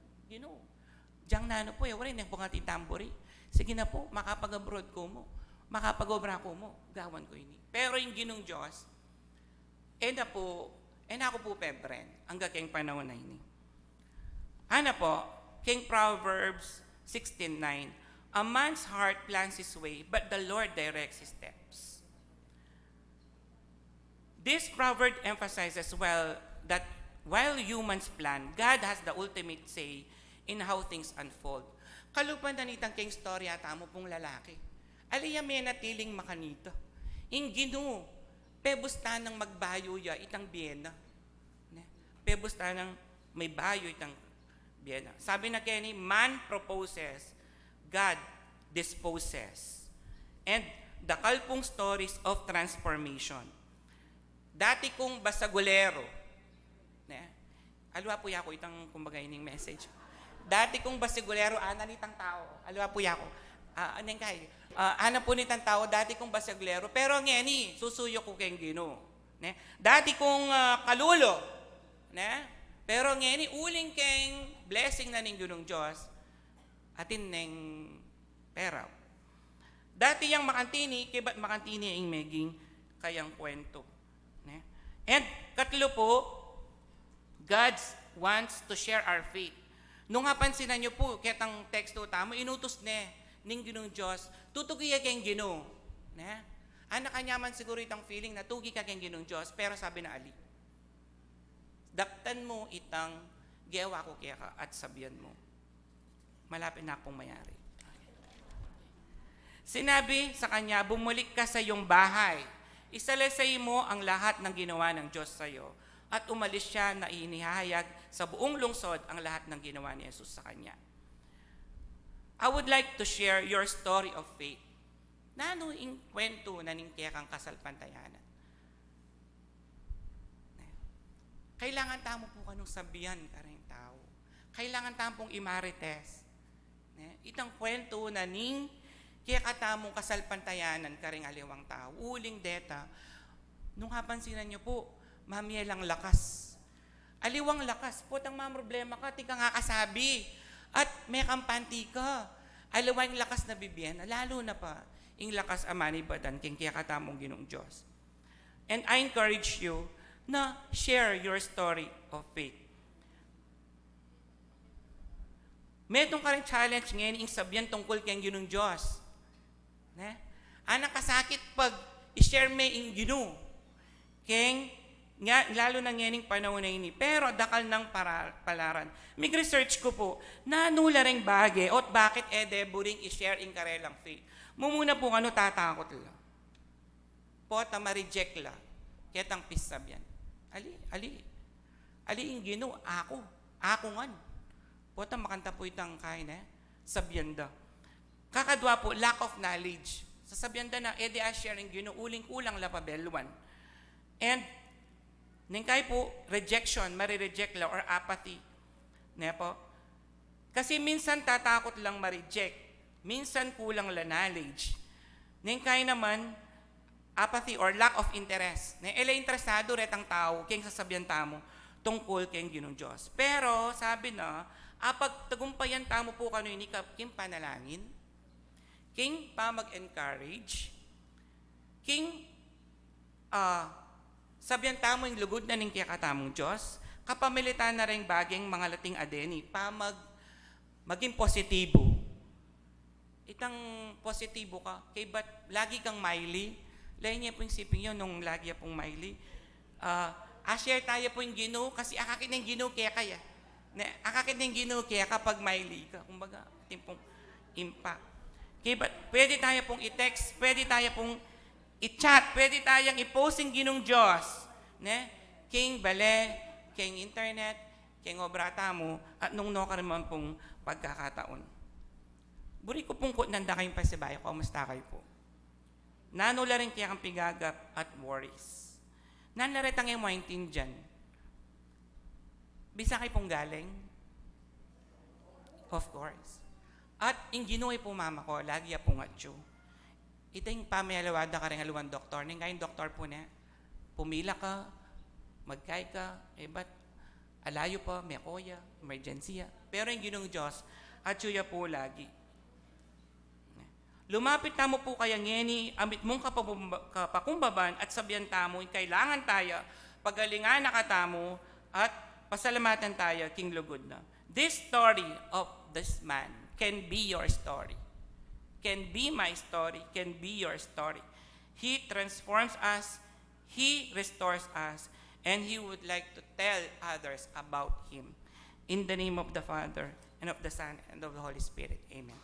Diyang nano po, wala yung pangating tambori. Sige na po, makapag-abroad ko mo. Makapag-obra ko mo, gawan ko ini. Pero yung Ginong Diyos, ako po pebren, hanggang kayong panahon na ini. Po, King Proverbs 16:9, a man's heart plans his way, but the Lord directs his steps. This proverb emphasizes that while humans plan, God has the ultimate say in how things unfold. Kalupan na nitang king storya, tamo pong lalaki. Aliya may natiling makanito. Ing Ginoo, pebusta ng magbayo ya itang biyena. Pebusta ng may bayo itang biyena. Sabi na Kenny, man proposes, God disposes. And the kalpong stories of transformation. Dati kong basagulero, alwa po yako itang kumbaga ining message. Dati kong basigulero, ana nitang tao, alwa po yako. Aneng kay, ana po nitang tao, dati kong basigulero, pero ngeni, susuyo ko keng Ginoo. Ne? Dati kong kalulo, ne? Pero ngeni, uling keng blessing na ning Ginong Diyos, atin neng pera. Dati yang makantini, kibat makantini ang meging kayang kwento. Ne? And katlo po, God wants to share our faith. Nung hapansinan nyo po, ketang teksto tamo, inutos ning Ginong Diyos, tutugiya keng Ginoo. Ne? Anak kanya man siguro itang feeling na tugi ka keng Ginong Diyos, pero sabi na ali, daptan mo itang giyawa ko kaya ka at sabihan mo, malapit na akong mayari. Sinabi sa kanya, bumalik ka sa iyong bahay. Isalaysay mo ang lahat ng ginawa ng Diyos sa iyo. At umalis siya na inihahayag sa buong lungsod ang lahat ng ginawa ni Jesus sa kanya. I would like to share your story of faith. Nano ing kwento na ning kang kasalpantayanan. Kailangan tamo po kanong sabihan ka rin tao. Kailangan tamo pong imarites. Itang kwento na ning kaya katamong kasalpantayanan ka rin aliwang tao. Uling deta, nung hapansinan nyo po, mamiya lang lakas. Aliwang lakas po, tang problema ka, di ka nga kasabi. At may kampanti ka. Aliwang lakas na bibiyan, lalo na pa, ing lakas amani badan, king kaya katamong Ginong Diyos. And I encourage you na share your story of faith. Metong ka rin challenge ngayon ing sabihan tungkol kayang Ginong Diyos. Ne? Anak kasakit pag i-share may ing Ginoo. Keng nga, lalo na ngayon panahon na ini. Pero dakal ng palaran. Mig-research ko po, nanula ring bagay at bakit buring i-share ing karelang faith. Mumuna po ano tatakot lang. Pota ma-reject la. Ketang pisabyan. Ali ing Ginoo, ako ngan. Pota makanta po itang kain sabyan da. Kakadwa po, lack of knowledge. Sasabihan da na, sharing Ginoo, uling kulang la pabelwan. And, ningkay po, rejection, marireject la, or apathy. Ne po? Kasi minsan tatakot lang ma-reject. Minsan kulang la knowledge. Ningkay naman, apathy or lack of interest. Interesado retang tao, kayong sasabihan tamo, tungkol kayong Ginong Diyos. Pero, sabi na, apag tagumpayan tamo po kano ini kim panalangin, king pa mag-encourage, king sabihan tamo yung lugod na ning kakatamong Diyos, kapamilitan na rin baging mga lating adeni, pa maging positibo. Itang positibo ka, kay ba't lagi kang maili, lain niya po yung siping yun, nung lagi pong maili, share tayo po yung Ginoo, kasi akakin ng Ginoo kaya kaya. Akakin ng Ginoo kaya kapag maili ka, kumbaga, timpong impact. Okay, but pwede tayo pong i-text, pwede tayo pong i-chat, pwede tayong i-post ang Ginong Diyos. Ne? King bale, king internet, king obrata mo, at nung no ka naman pong pagkakataon. Buri ko pong nanda kayong pasibayo, kamusta kayo po? Nanula rin kaya kang pigagap at worries. Nanlaretang yung maintin dyan. Bisa kayo pong galing? Of course. At yung Ginoo po mama ko, lagi pong atyo. Ito yung pamayalawada ka rin aluan doktor. Nang kayong doktor po na, pumila ka, magkay ka, ba't alayo pa, may koya, emergency. Pero yung Ginoong Diyos, atyo ya po lagi. Lumapit tamo po kaya ngeni, amit mong kapakumbaban at sabihan tamo, kailangan tayo, pagalingan na katamo, at pasalamatan tayo, King Lugod na. This story of this man can be your story. Can be my story, can be your story. He transforms us, He restores us, and He would like to tell others about Him. In the name of the Father, and of the Son, and of the Holy Spirit. Amen.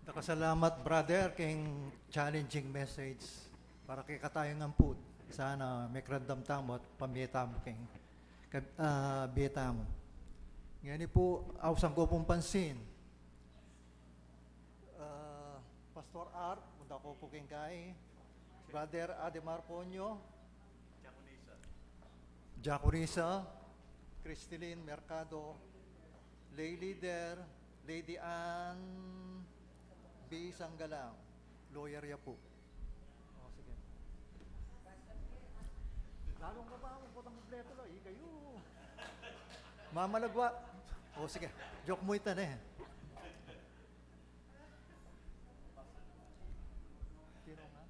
Nakasalamat, brother, king challenging message para kay katayang ampud. Sana may krandam tamo at pamiyeta mo king biyeta mo. Ngayon po, awsang ko pong pansin. Pastor Art, punta ko po kay Brother Ademar Ponyo, Jaconisa, Cristilin Mercado, Lay Leader, Lady Ann B. Sanggalang, Lawyer ya po. O, sige. Lalong ka ba? Huwag po itong kompleto lang. Kayo. Mamalagwa. O, sige. Joke mo ito na eh. Sino nga? Sige.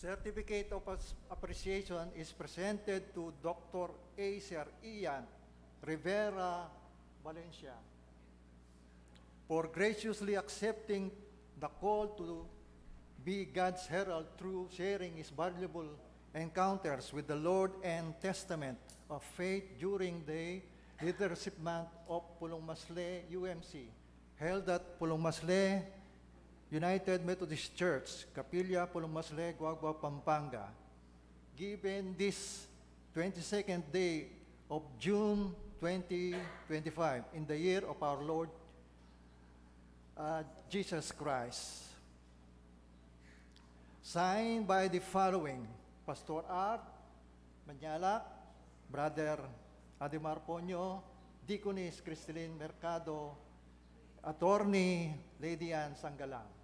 Certificate of Appreciation is presented to Dr. Acer Ian Rivera Valencia for graciously accepting the call to be God's herald through sharing his valuable encounters with the Lord and testament of faith during the Leadership Month of Pulong Masle UMC, held at Pulong Masle United Methodist Church, Capilla, Pulong Masle, Guagua, Pampanga, given this 22nd day of June 2025 in the year of our Lord Jesus Christ. Signed by the following: Pastor Art Manyalak, Brother Ademar Ponyo, Deaconess Cristilin Mercado, Attorney Lady Ann Sanggalang.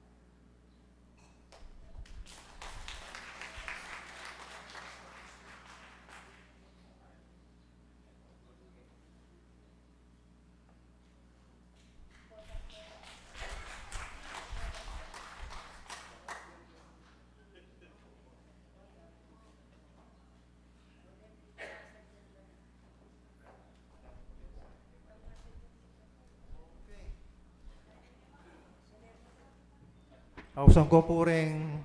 Ausan ko po rin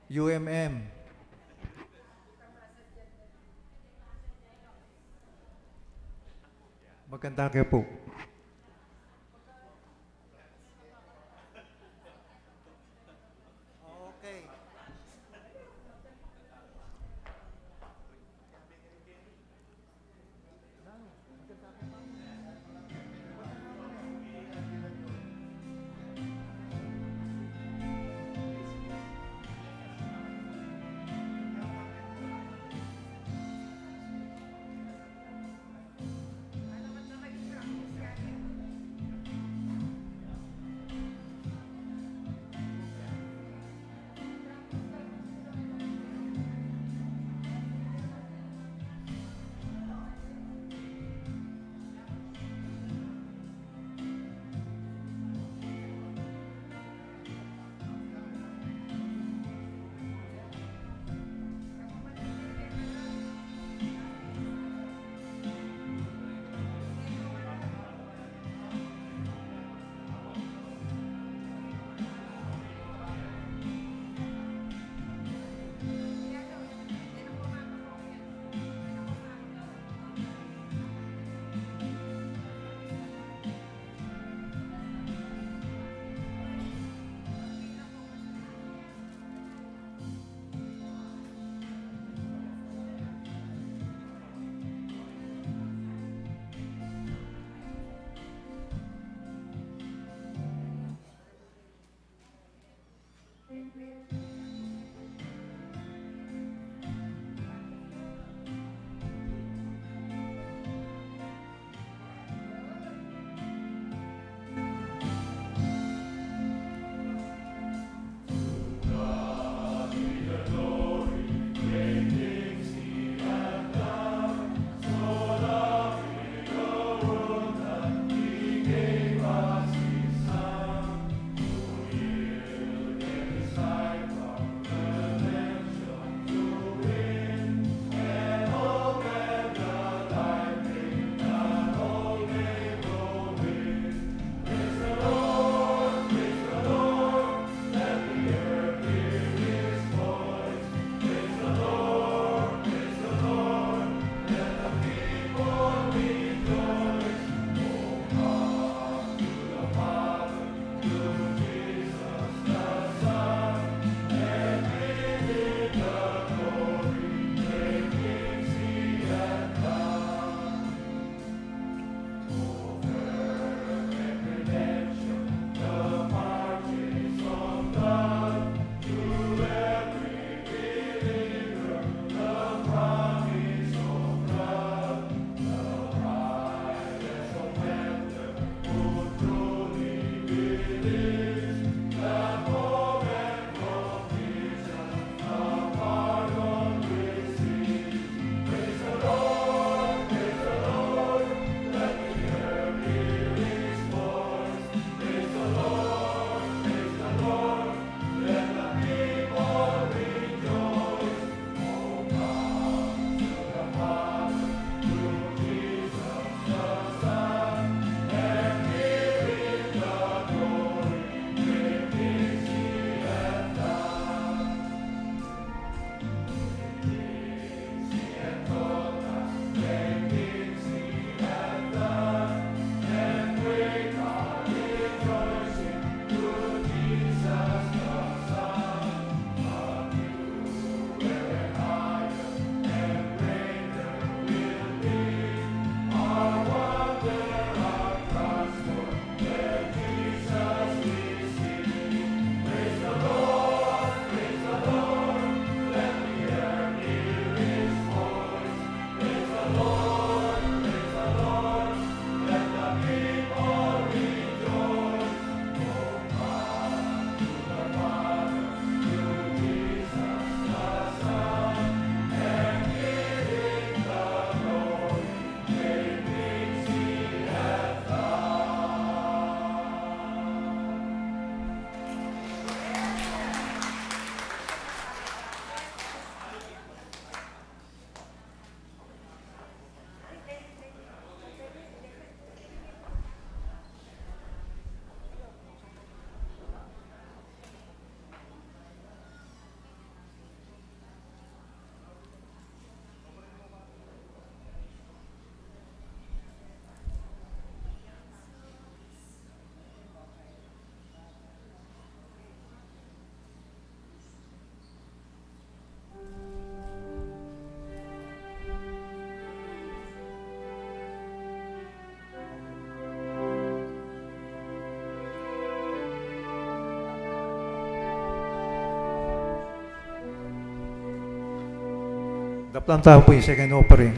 UMM. Maganda kayo po. Okay. Naplantahan po yung second offering.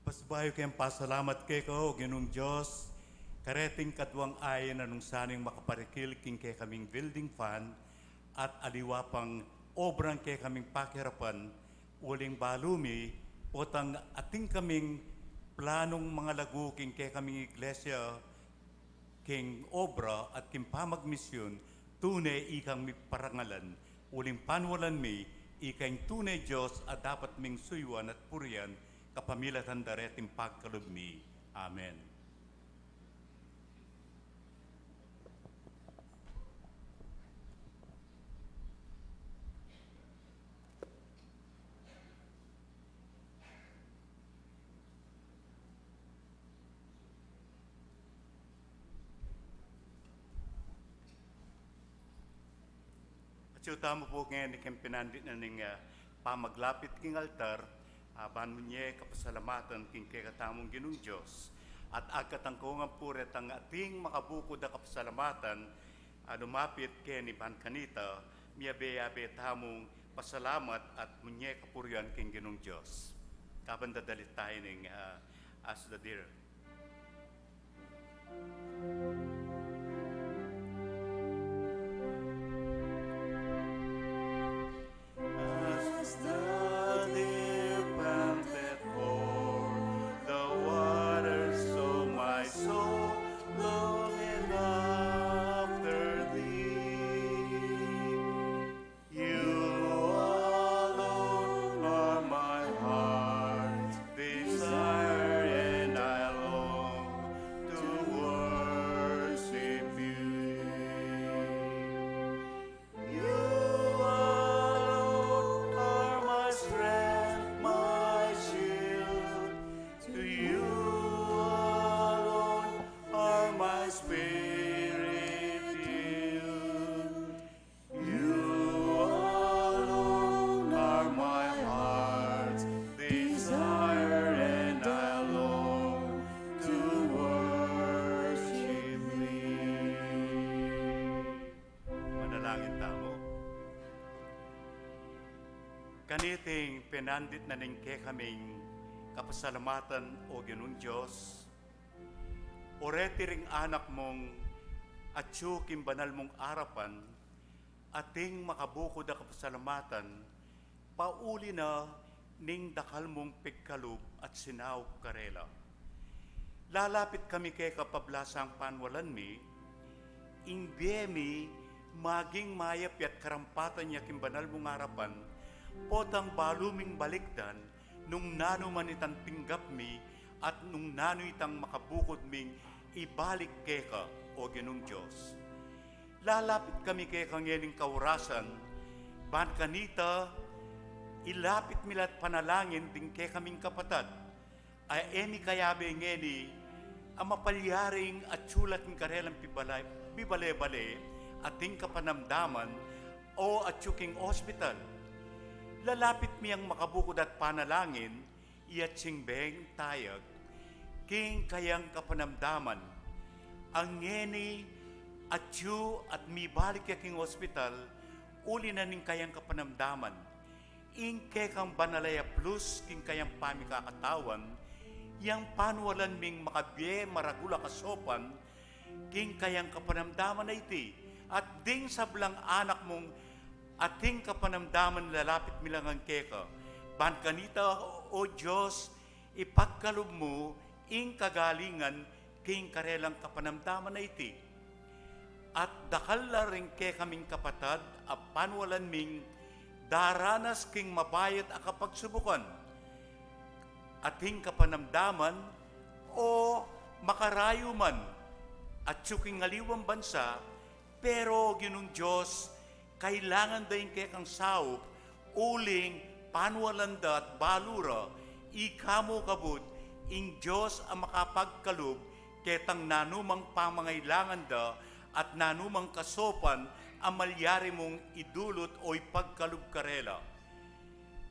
Pasbayo kayong pasalamat kay ko, Ginong Diyos, kareting katwang ayon na nung saning makaparikil king kay kaming building fund at aliwa pang obrang kay kaming pakirapan, uling balumi, potang ating kaming planong mga lagu king kay kaming iglesia, king obra at king pamagmisyon, tunay ikang mi parangalan, uling panwalan mi, ikang tunay Diyos at dapat ming suywan at purian, kapamilatan dareting pagkalugmi. Amen. At siya tamo po ngayon ni pinandit na ning pamaglapit king altar, ban mo niya kapasalamatan king kay katamong Ginong Diyos at agkatangkungan puret ang ating makabukod na kapasalamatan lumapit kay ni Ban Kanita miyabe-yabe tamong pasalamat at munye kapuryan king Ginong Diyos. Kapandadalit tayo ng as the deer. As the deer panted for the waters, so my soul longeth after thee. You alone are my heart's desire, and I Kaniting pinandit na ning kaming kapasalamatan o Ginong Diyos. Oreti ring anak mong atyo banal mong arapan, ating makabukod na kapasalamatan, pauli na ning dakal mong pigkalub at sinaw karela. Lalapit kami kay kapablasang panwalan mi, ingbiyemi maging mayap at karampatan niya kimbanal mong arapan, potang baluming balikdan, nung nano man itang tinggap mi, at nung nano itang makabukod ming ibalik keka, o Ginong Diyos. Lalapit kami kay kangeling kaurasan, ban kanita, ilapit milat panalangin din kay kaming kapatad, ay eni kayabe ngeni, ang mapalyaring at sulat ng karelang bibale-bale, ating kapanamdaman, o atyuking ospital. Lalapit miyang makabukod at panalangin, iyat singbeng tayag, king kayang kapanamdaman, ang ngeni atyu at mibalik yaking ospital, uli na ning kayang kapanamdaman, ing kekang banalaya plus king kayang pamikakatawan, yang panwalan ming makabye maragula kasopan, king kayang kapanamdaman na iti, at ding sablang anak mong ating kapanamdaman lalapit milangang keka. Ban kanita, o Diyos, ipagkalob mo ing kagalingan king karelang kapanamdaman na iti. At dakal la rin ke kaming kapatad, a panwalan ming daranas king mabayat a kapagsubukan. Ating kapanamdaman o makarayo man at suking ngaliwang bansa, pero Ginong Diyos, kailangan dahin kay kang saup, uling panwalanda at balura, ikamo kabud, ing Diyos ang makapagkalub, ketang nanumang pamangailangan da, at nanumang kasopan, ang malyari mong idulot o ipagkalub karela.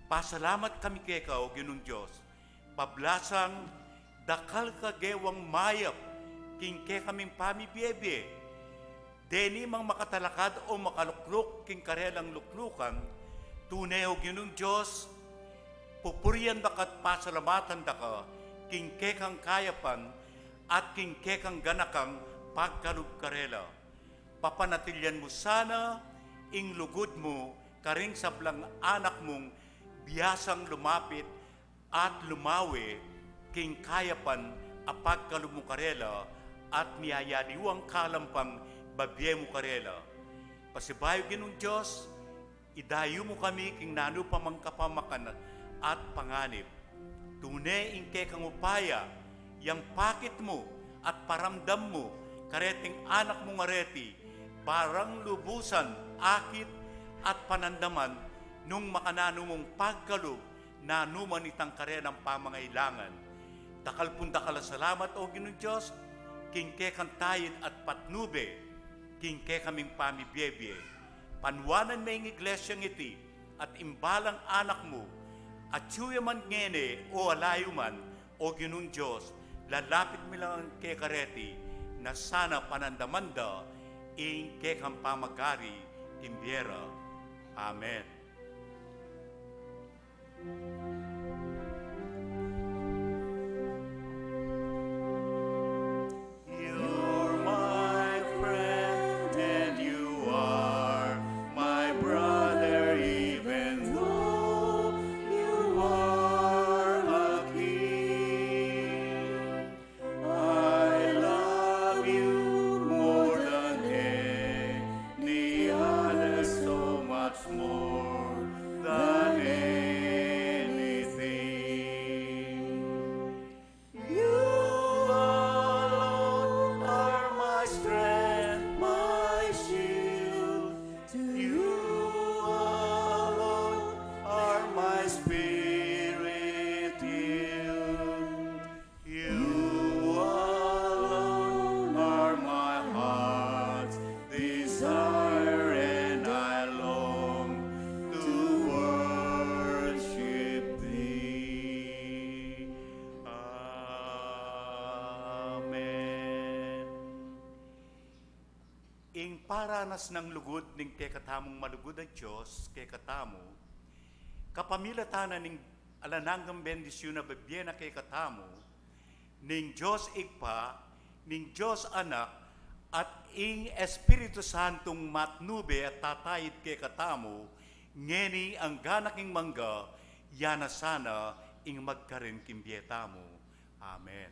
Pasalamat kami kay ka, o Ginong Diyos, pablasang dakal kagewang mayap, king kay kaming pamibiyebe, deni mang makatalakad o makalukluk king karelang luklukan, tunay o Ginong Diyos, pupurian dakat pasalamatan daka, king kekang kayapan, at king kekang ganakang pagkalub karela. Papanatilyan mo sana, ing lugod mo, karing sablang anak mong biyasang lumapit at lumawi, king kayapan, apagkalub mo karela, at niyayaliwang kalampang babye mo karela. Pasibayo Ginong Diyos, idayo mo kami king nano pamang kapamakan at panganib. Tunay ingke kang upaya, yang pakit mo at paramdam mo, kareting anak mo ngareti, parang lubusan, akit at panandaman, nung makanano mong pagkalog, nanuman itang karenang pamangailangan. Dakal pun dakal salamat o Ginong Diyos, king ke kang tayin at patnube, king ke kaming pamibiyebye. Panwanan may iglesyang iti, at imbalang anak mo, at suya man ngene o alayo man, o Ginong Diyos, lalapit mo lang kay kareti, na sana panandamanda, ing ke kang pamagari, imbiera. Amen. You're my friend and you are my brother, even though you are a king. I love you more than any other, so much more than anything. You alone are my strength, my shield. You alone are my spirit healed. You alone are my heart's desire, and I long to worship Thee. Amen. Ing paranas ng lugod ning kay katamong malugod ang Diyos, kay katamo, kapamilatanan ning alananggang bendisyon na babyena kay katamo, ning Diyos Igpa, ning Diyos Anak, at ing Espiritu Santong matnube at tatayid kay katamo, ngeni ang ganaking mangga, yana sana ing magkarin kimbietamo. Amen.